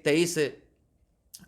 23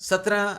17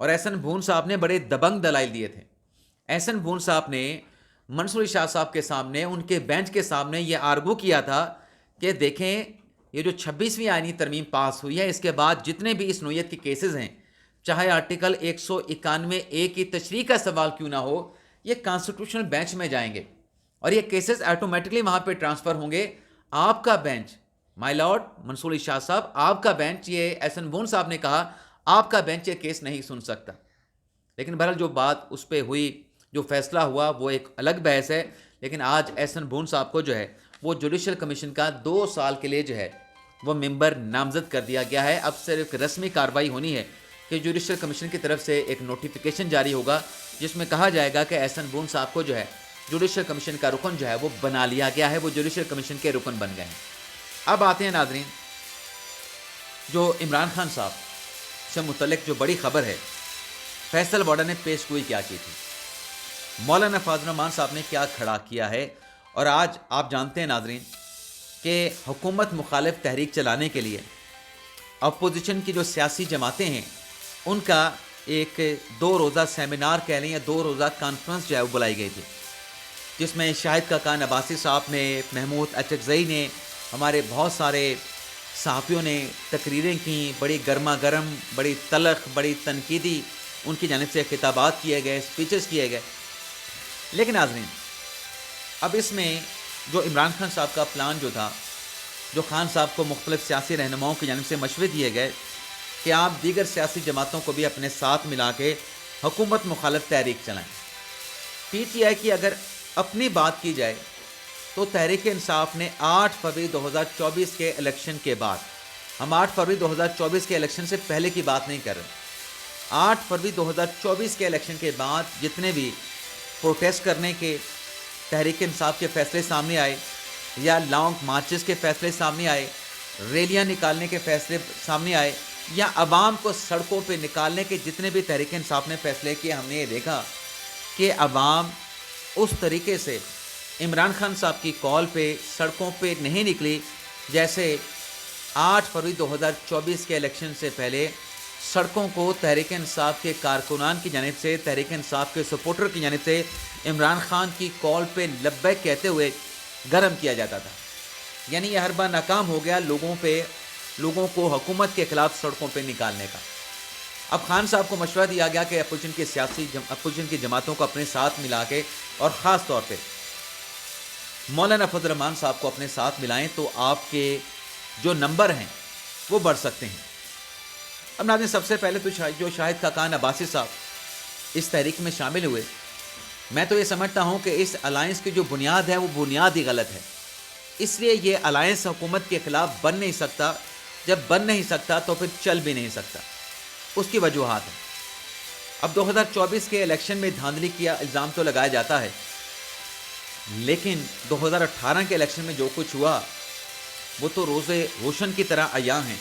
اور احسن بھون صاحب نے بڑے دبنگ دلائل دیے تھے. احسن بھون صاحب نے منصور شاہ صاحب کے سامنے، ان کے بینچ کے سامنے یہ آرگو کیا تھا کہ دیکھیں یہ جو 26ویں آئینی ترمیم پاس ہوئی ہے، اس کے بعد جتنے بھی اس نوعیت کے کیسز ہیں، چاہے آرٹیکل 191A کی تشریح کا سوال کیوں نہ ہو، یہ کانسٹیٹیوشنل بینچ میں جائیں گے اور یہ کیسز آٹومیٹکلی وہاں پہ ٹرانسفر ہوں گے. آپ کا بینچ، مائی لارڈ منصور شاہ صاحب، آپ کا بینچ، یہ احسن بھون صاحب نے کہا آپ کا بینچ یہ کیس نہیں سن سکتا. لیکن بہرحال جو بات اس پہ ہوئی، جو فیصلہ ہوا، وہ ایک الگ بحث ہے. لیکن آج احسن بھون صاحب کو جو ہے وہ جوڈیشل کمیشن کا 2 سال کے لیے جو ہے وہ ممبر نامزد کر دیا گیا ہے. اب صرف رسمی کارروائی ہونی ہے کہ جوڈیشل کمیشن کی طرف سے ایک نوٹیفیکیشن جاری ہوگا جس میں کہا جائے گا کہ احسن بھون صاحب کو جو ہے جوڈیشل کمیشن کا رکن جو ہے وہ بنا لیا گیا ہے، وہ جوڈیشل کمیشن کے رکن بن گئے ہیں. اب آتے ہیں ناظرین، جو عمران خان صاحب سے متعلق جو بڑی خبر ہے، فیصل واڈا نے پیش گوئی کیا کی تھی، مولانا فاضل الرحمان صاحب نے کیا کھڑا کیا ہے. اور آج آپ جانتے ہیں ناظرین کہ حکومت مخالف تحریک چلانے کے لیے اپوزیشن کی جو سیاسی جماعتیں ہیں ان کا ایک 2 روزہ سیمینار کہہ لیں یا 2 روزہ کانفرنس جو ہے وہ بلائی گئی تھی، جس میں شاہد کاکان عباسی صاحب نے، محمود اچکزئی نے، ہمارے بہت سارے صحافیوں نے تقریریں کیں، بڑی گرما گرم، بڑی تلخ، بڑی تنقیدی ان کی جانب سے خطابات کیے گئے، اسپیچز کیے گئے. لیکن ناظرین اب اس میں جو عمران خان صاحب کا پلان جو تھا، جو خان صاحب کو مختلف سیاسی رہنماؤں کی جانب سے مشورے دیے گئے کہ آپ دیگر سیاسی جماعتوں کو بھی اپنے ساتھ ملا کے حکومت مخالف تحریک چلائیں. پی ٹی آئی کی اگر اپنی بات کی جائے تو تحریک انصاف نے 8 فروری 2024 کے الیکشن کے بعد، ہم 8 فروری 2024 کے الیکشن سے پہلے کی بات نہیں کر رہے، 8 فروری 2024 کے الیکشن کے بعد جتنے بھی پروٹیسٹ کرنے کے تحریک انصاف کے فیصلے سامنے آئے یا لانگ مارچز کے فیصلے سامنے آئے، ریلیاں نکالنے کے فیصلے سامنے آئے یا عوام کو سڑکوں پہ نکالنے کے جتنے بھی تحریک انصاف نے فیصلے کیے، ہم نے یہ دیکھا کہ عوام اس طریقے سے عمران خان صاحب کی کال پہ سڑکوں پہ نہیں نکلی جیسے 8 فروری 2024 کے الیکشن سے پہلے سڑکوں کو تحریک انصاف کے کارکنان کی جانب سے، تحریک انصاف کے سپورٹر کی جانب سے عمران خان کی کال پہ لبیک کہتے ہوئے گرم کیا جاتا تھا. یعنی یہ ہر بار ناکام ہو گیا لوگوں کو حکومت کے خلاف سڑکوں پہ نکالنے کا. اب خان صاحب کو مشورہ دیا گیا کہ اپوزیشن کی جماعتوں کو اپنے ساتھ ملا کے اور خاص طور پہ مولانا فضل الرحمان صاحب کو اپنے ساتھ ملائیں تو آپ کے جو نمبر ہیں وہ بڑھ سکتے ہیں. اب ناظرین سب سے پہلے تو جو شاہد کاکان عباسی صاحب اس تحریک میں شامل ہوئے، میں تو یہ سمجھتا ہوں کہ اس الائنس کی جو بنیاد ہے وہ بنیاد ہی غلط ہے. اس لیے یہ الائنس حکومت کے خلاف بن نہیں سکتا. جب بن نہیں سکتا تو پھر چل بھی نہیں سکتا. اس کی وجوہات ہیں. اب 2024 کے الیکشن میں دھاندلی کیا الزام تو لگایا جاتا ہے، لیکن 2018 کے الیکشن میں جو کچھ ہوا وہ تو روز روشن کی طرح عیاں ہیں.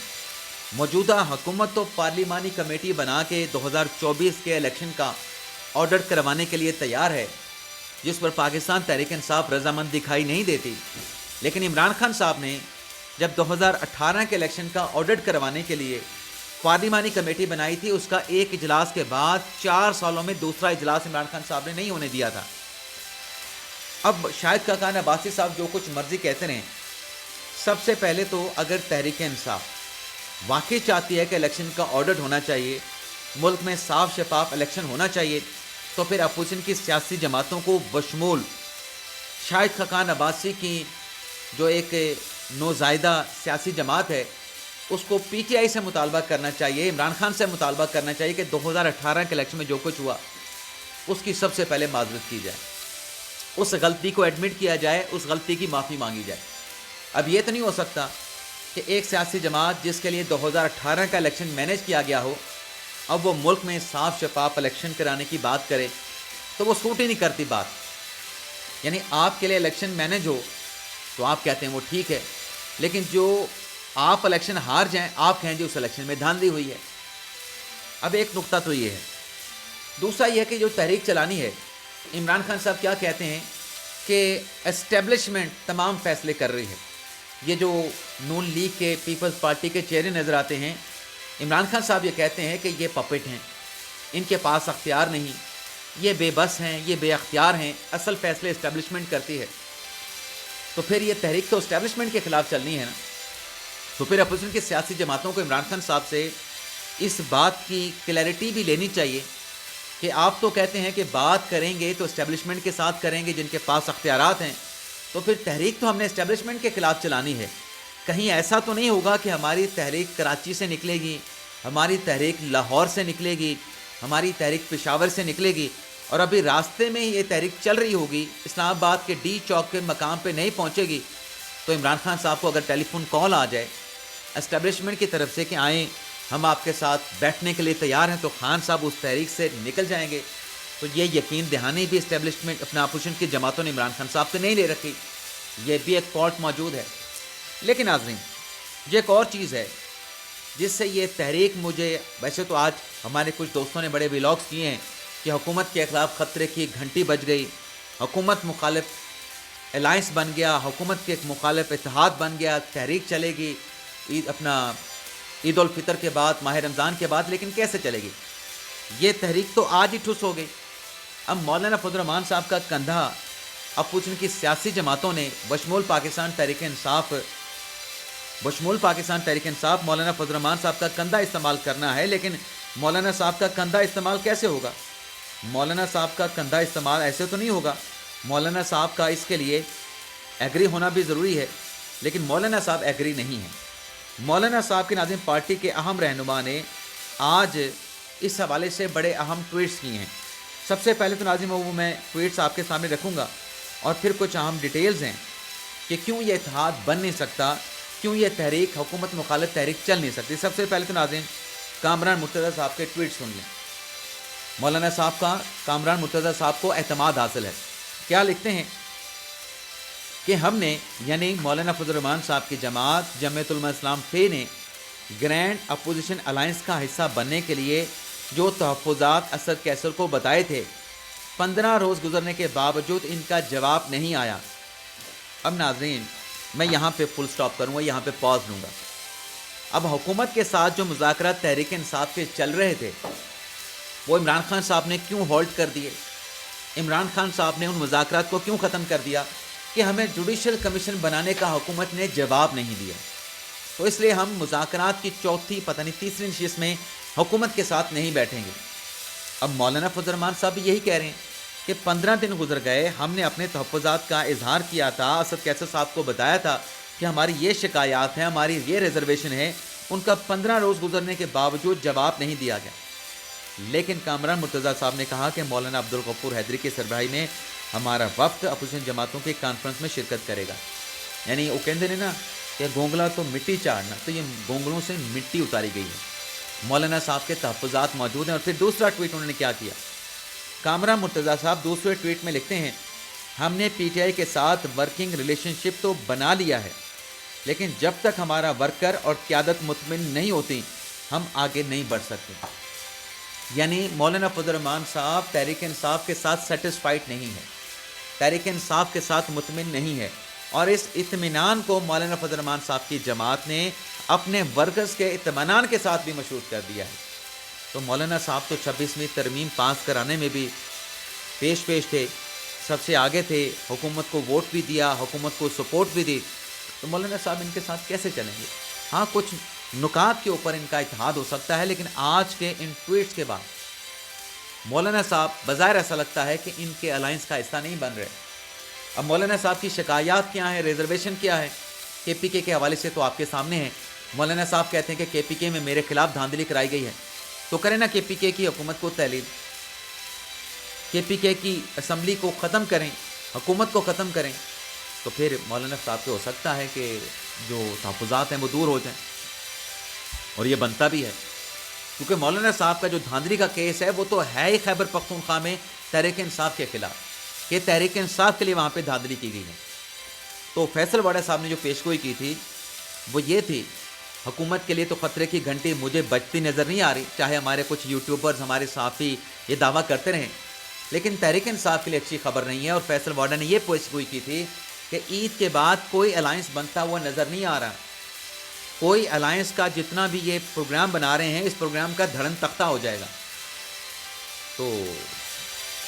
موجودہ حکومت تو پارلیمانی کمیٹی بنا کے 2024 کے الیکشن کا آڈٹ کروانے کے لیے تیار ہے، جس پر پاکستان تحریک انصاف رضامند دکھائی نہیں دیتی. لیکن عمران خان صاحب نے جب 2018 کے الیکشن کا آڈٹ کروانے کے لیے پارلیمانی کمیٹی بنائی تھی، اس کا ایک اجلاس کے بعد 4 سالوں میں دوسرا اجلاس عمران خان صاحب نے نہیں ہونے دیا تھا. اب شاہد کاکان عباسی صاحب جو کچھ مرضی کہتے رہیں، سب سے پہلے تو اگر تحریک انصاف واقعی چاہتی ہے کہ الیکشن کا آڈٹ ہونا چاہیے، ملک میں صاف شفاف الیکشن ہونا چاہیے، تو پھر اپوزیشن کی سیاسی جماعتوں کو بشمول شاہد کاکان عباسی کی جو ایک نوزائیدہ سیاسی جماعت ہے اس کو پی ٹی آئی سے مطالبہ کرنا چاہیے، عمران خان سے مطالبہ کرنا چاہیے کہ 2018 کے الیکشن میں جو کچھ ہوا اس کی سب سے پہلے معذرت کی جائے، اس غلطی کو ایڈمٹ کیا جائے، اس غلطی کی معافی مانگی جائے. اب یہ تو نہیں ہو سکتا کہ ایک سیاسی جماعت جس کے لیے 2018 کا الیکشن مینیج کیا گیا ہو، اب وہ ملک میں صاف شفاف الیکشن کرانے کی بات کرے تو وہ سوٹ ہی نہیں کرتی بات. یعنی آپ کے لیے الیکشن مینیج ہو تو آپ کہتے ہیں وہ ٹھیک ہے، لیکن جو آپ الیکشن ہار جائیں آپ کہیں جی اس الیکشن میں دھاندلی ہوئی ہے. اب ایک نقطہ تو یہ ہے. دوسرا یہ کہ جو تحریک چلانی ہے، عمران خان صاحب کیا کہتے ہیں کہ اسٹیبلشمنٹ تمام فیصلے کر رہی ہے. یہ جو نون لیگ کے پیپلز پارٹی کے چہرے نظر آتے ہیں، عمران خان صاحب یہ کہتے ہیں کہ یہ پپٹ ہیں، ان کے پاس اختیار نہیں، یہ بے بس ہیں، یہ بے اختیار ہیں، اصل فیصلے اسٹیبلشمنٹ کرتی ہے، تو پھر یہ تحریک تو اسٹیبلشمنٹ کے خلاف چلنی ہے نا۔ تو پھر اپوزیشن کی سیاسی جماعتوں کو عمران خان صاحب سے اس بات کی کلیئرٹی بھی لینی چاہیے کہ آپ تو کہتے ہیں کہ بات کریں گے تو اسٹیبلشمنٹ کے ساتھ کریں گے جن کے پاس اختیارات ہیں، تو پھر تحریک تو ہم نے اسٹیبلشمنٹ کے خلاف چلانی ہے۔ کہیں ایسا تو نہیں ہوگا کہ ہماری تحریک کراچی سے نکلے گی، ہماری تحریک لاہور سے نکلے گی، ہماری تحریک پشاور سے نکلے گی، اور ابھی راستے میں ہی یہ تحریک چل رہی ہوگی، اسلام آباد کے ڈی چوک کے مقام پہ نہیں پہنچے گی، تو عمران خان صاحب کو اگر ٹیلی فون کال آ جائے اسٹیبلشمنٹ کی طرف سے کہ آئیں ہم آپ کے ساتھ بیٹھنے کے لیے تیار ہیں، تو خان صاحب اس تحریک سے نکل جائیں گے۔ تو یہ یقین دہانی بھی اسٹیبلشمنٹ اپنا اپوزیشن کی جماعتوں نے عمران خان صاحب سے نہیں لے رکھی، یہ بھی ایک فالٹ موجود ہے۔ لیکن ناظرین، یہ ایک اور چیز ہے جس سے یہ تحریک مجھے، ویسے تو آج ہمارے کچھ دوستوں نے بڑے ولاگس کیے ہیں کہ حکومت کے خلاف خطرے کی گھنٹی بج گئی، حکومت مخالف الائنس بن گیا، حکومت کے ایک مخالف اتحاد بن گیا، تحریک چلے گی عید الفطر کے بعد، ماہ رمضان کے بعد، لیکن کیسے چلے گی؟ یہ تحریک تو آج ہی ٹھس ہو گئی۔ اب مولانا فضل الرحمان صاحب کا کندھا اپوزیشن کی سیاسی جماعتوں نے بشمول پاکستان تحریک انصاف مولانا فضل الرحمان صاحب کا کندھا استعمال کرنا ہے، لیکن مولانا صاحب کا کندھا استعمال کیسے ہوگا؟ مولانا صاحب کا کندھا استعمال ایسے تو نہیں ہوگا، مولانا صاحب کا اس کے لیے ایگری ہونا بھی ضروری ہے، لیکن مولانا صاحب ایگری نہیں ہیں۔ مولانا صاحب کے ناظرین، پارٹی کے اہم رہنما نے آج اس حوالے سے بڑے اہم ٹویٹس کیے ہیں۔ سب سے پہلے تو ناظرین وہ میں ٹویٹس آپ کے سامنے رکھوں گا، اور پھر کچھ اہم ڈیٹیلز ہیں کہ کیوں یہ اتحاد بن نہیں سکتا، کیوں یہ تحریک حکومت مخالف تحریک چل نہیں سکتی۔ سب سے پہلے تو ناظرین کامران مرتضیٰ صاحب کے ٹویٹ سن لیں۔ مولانا صاحب کا کامران مرتضیٰ صاحب کو اعتماد حاصل ہے۔ کیا لکھتے ہیں کہ ہم نے، یعنی مولانا فضل الرحمان صاحب کی جماعت جمعیت علماء اسلام فے نے گرینڈ اپوزیشن الائنس کا حصہ بننے کے لیے جو تحفظات اسد کیسر کو بتائے تھے، 15 روز گزرنے کے باوجود ان کا جواب نہیں آیا۔ اب ناظرین میں یہاں پہ فل سٹاپ کروں گا، یہاں پہ پاز لوں گا۔ اب حکومت کے ساتھ جو مذاکرات تحریک انصاف کے چل رہے تھے وہ عمران خان صاحب نے کیوں ہولڈ کر دیے؟ عمران خان صاحب نے ان مذاکرات کو کیوں ختم کر دیا کہ ہمیں جوڈیشل کمیشن بنانے کا حکومت نے جواب نہیں دیا، تو اس لیے ہم مذاکرات کی چوتھی پتہ نہیں تیسری نشست میں حکومت کے ساتھ نہیں بیٹھیں گے۔ اب مولانا فضل الرحمان صاحب بھی یہی کہہ رہے ہیں کہ 15 دن گزر گئے، ہم نے اپنے تحفظات کا اظہار کیا تھا، اسد کیسر صاحب کو بتایا تھا کہ ہماری یہ شکایات ہیں، ہماری یہ ریزرویشن ہے، ان کا 15 روز گزرنے کے باوجود جواب نہیں دیا گیا۔ لیکن کامران مرتضیٰ صاحب نے کہا کہ مولانا عبدالغفور حیدری کی سربراہی میں ہمارا وفد اپوزیشن جماعتوں کے کانفرنس میں شرکت کرے گا۔ یعنی وہ کہتے ہیں نا کہ گونگلا تو مٹی چاڑنا، تو یہ گونگلوں سے مٹی اتاری گئی ہے۔ مولانا صاحب کے تحفظات موجود ہیں۔ اور پھر دوسرا ٹویٹ انہوں نے کیا کیا؟ کامران مرتضیٰ صاحب دوسرے ٹویٹ میں لکھتے ہیں، ہم نے پی ٹی آئی کے ساتھ ورکنگ ریلیشن شپ تو بنا لیا ہے، لیکن جب تک ہمارا ورکر اور قیادت مطمئن نہیں ہوتی ہم آگے نہیں بڑھ سکتے۔ یعنی مولانا فضل الرحمان صاحب تحریک انصاف کے ساتھ سیٹسفائیڈ نہیں ہے، تحریک انصاف کے ساتھ مطمئن نہیں ہے، اور اس اطمینان کو مولانا فضل الرحمان صاحب کی جماعت نے اپنے ورکرز کے اطمینان کے ساتھ بھی مشروط کر دیا ہے۔ تو مولانا صاحب تو 26ویں ترمیم پاس کرانے میں بھی پیش تھے، سب سے آگے تھے، حکومت کو ووٹ بھی دیا، حکومت کو سپورٹ بھی دی، تو مولانا صاحب ان کے ساتھ کیسے چلیں گے؟ ہاں کچھ نکات کے اوپر ان کا اتحاد ہو سکتا ہے، لیکن آج کے ان ٹویٹس کے بعد مولانا صاحب بظاہر ایسا لگتا ہے کہ ان کے الائنس کا حصہ نہیں بن رہے۔ اب مولانا صاحب کی شکایات کیا ہیں، ریزرویشن کیا ہے؟ کے پی کے حوالے سے تو آپ کے سامنے ہیں۔ مولانا صاحب کہتے ہیں کہ کے پی کے میں میرے خلاف دھاندلی کرائی گئی ہے، تو کریں نا کے پی کے کی حکومت کو تحلیل، کے پی کے کی اسمبلی کو ختم کریں، حکومت کو ختم کریں، تو پھر مولانا صاحب کو ہو سکتا ہے کہ جو تحفظات ہیں وہ دور ہو جائیں، اور یہ بنتا بھی ہے، کیونکہ مولانا صاحب کا جو دھاندلی کا کیس ہے وہ تو ہے ہی خیبر پختونخوا میں تحریک انصاف کے خلاف، کہ تحریک انصاف کے لیے وہاں پہ دھاندلی کی گئی ہے۔ تو فیصل واڈا صاحب نے جو پیشگوئی کی تھی وہ یہ تھی، حکومت کے لیے تو خطرے کی گھنٹی مجھے بجتی نظر نہیں آ رہی، چاہے ہمارے کچھ یوٹیوبرز، ہمارے صحافی یہ دعویٰ کرتے رہیں، لیکن تحریک انصاف کے لیے اچھی خبر نہیں ہے۔ اور فیصل واڈا نے یہ پیشگوئی کی تھی کہ عید کے بعد کوئی الائنس بنتا ہوا نظر نہیں آ رہا، کوئی الائنس کا جتنا بھی یہ پروگرام بنا رہے ہیں اس پروگرام کا دھڑن تختہ ہو جائے گا۔ تو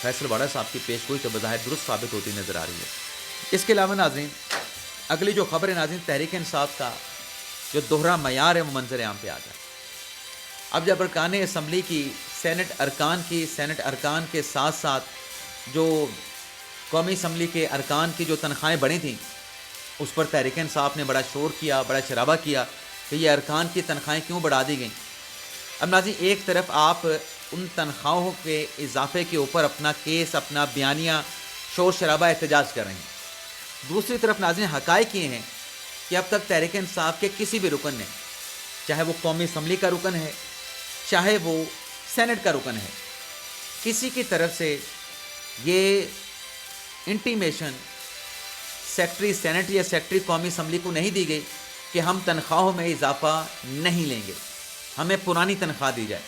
فیصل واڑا صاحب کی پیش گوئی تو بظاہر درست ثابت ہوتی نظر آ رہی ہے۔ اس کے علاوہ ناظرین اگلی جو خبر ہے ناظرین تحریک انصاف کا جو دوہرا معیار ہے وہ منظر عام پہ آ جائے۔ اب جب ارکان اسمبلی کی سینٹ ارکان کے ساتھ ساتھ جو قومی اسمبلی کے ارکان کی جو تنخواہیں بڑھی تھیں اس پر تحریک انصاف نے بڑا شور کیا، بڑا شرابہ کیا کہ یہ ارکان کی تنخواہیں کیوں بڑھا دی گئیں۔ اب ناظرین ایک طرف آپ ان تنخواہوں کے اضافے کے اوپر اپنا کیس، اپنا بیانیہ، شور شرابہ، احتجاج کر رہے ہیں، دوسری طرف ناظرین حقائق یہ ہیں کہ اب تک تحریک انصاف کے کسی بھی رکن نے، چاہے وہ قومی اسمبلی کا رکن ہے، چاہے وہ سینٹ کا رکن ہے، کسی کی طرف سے یہ انٹیمیشن سیکٹری سینٹ یا سیکٹری قومی اسمبلی کو نہیں دی گئی کہ ہم تنخواہوں میں اضافہ نہیں لیں گے، ہمیں پرانی تنخواہ دی جائے۔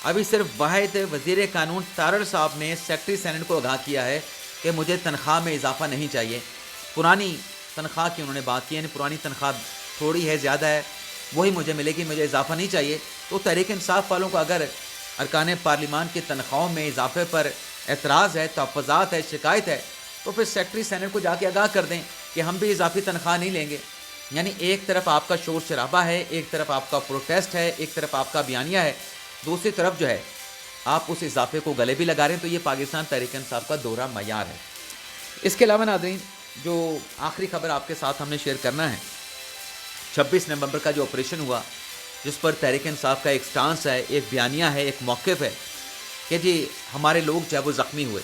ابھی صرف واحد وزیر قانون تارڑ صاحب نے سیکٹری سینٹ کو آگاہ کیا ہے کہ مجھے تنخواہ میں اضافہ نہیں چاہیے، پرانی تنخواہ کی انہوں نے بات کی، یعنی پرانی تنخواہ تھوڑی ہے، زیادہ ہے، وہی مجھے ملے گی، مجھے اضافہ نہیں چاہیے۔ تو تحریک انصاف والوں کو اگر ارکان پارلیمان کی تنخواہوں میں اضافے پر اعتراض ہے، تحفظات ہے، شکایت ہے، تو پھر سیکٹری سینٹ کو جا کے آگاہ کر دیں کہ ہم بھی اضافی تنخواہ نہیں لیں گے۔ یعنی ایک طرف آپ کا شور شرابہ ہے، ایک طرف آپ کا پروٹیسٹ ہے، ایک طرف آپ کا بیانیہ ہے، دوسری طرف جو ہے آپ اس اضافے کو گلے بھی لگا رہے ہیں۔ تو یہ پاکستان تحریک انصاف کا دوہرا معیار ہے۔ اس کے علاوہ ناظرین جو آخری خبر آپ کے ساتھ ہم نے شیئر کرنا ہے، 26 نومبر کا جو آپریشن ہوا جس پر تحریک انصاف کا ایک سٹانس ہے، ایک بیانیہ ہے، ایک موقف ہے کہ جی ہمارے لوگ جو ہے وہ زخمی ہوئے،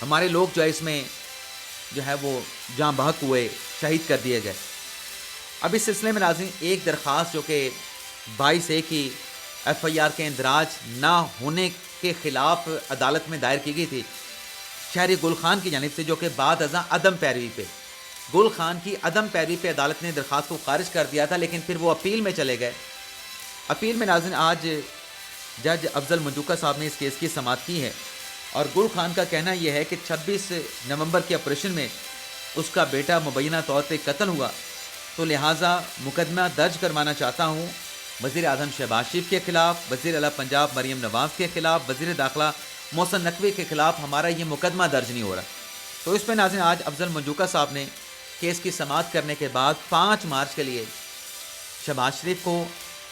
ہمارے لوگ جو ہے اس میں جو ہے وہ جاں بحق ہوئے، شہید کر دیے گئے۔ اب اس سلسلے میں ناظرین ایک درخواست جو کہ 22A کی FIR کے اندراج نہ ہونے کے خلاف عدالت میں دائر کی گئی تھی شہری گل خان کی جانب سے، جو کہ بعد ازاں عدم پیروی پہ، گل خان کی عدم پیروی پہ عدالت نے درخواست کو خارج کر دیا تھا، لیکن پھر وہ اپیل میں چلے گئے۔ اپیل میں ناظرین آج جج افضل منجوکا صاحب نے اس کیس کی سماعت کی ہے، اور گل خان کا کہنا یہ ہے کہ 26 نومبر کے آپریشن میں اس کا بیٹا مبینہ طور پہ قتل ہوا، تو لہٰذا مقدمہ درج کروانا چاہتا ہوں وزیر اعظم شہباز شریف کے خلاف، وزیر اعلیٰ پنجاب مریم نواز کے خلاف، وزیر داخلہ محسن نقوی کے خلاف ہمارا یہ مقدمہ درج نہیں ہو رہا۔ تو اس پہ ناظرین آج افضل منجوکا صاحب نے کیس کی سماعت کرنے کے بعد 5 مارچ کے لیے شہباز شریف کو،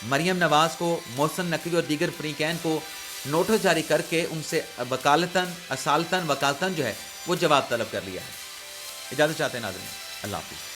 مریم نواز کو، محسن نقوی اور دیگر فریقین کو نوٹس جاری کر کے ان سے وکالتاً جو ہے وہ جواب طلب کر لیا ہے۔ اجازت چاہتے ہیں ناظرین، اللہ حافظ۔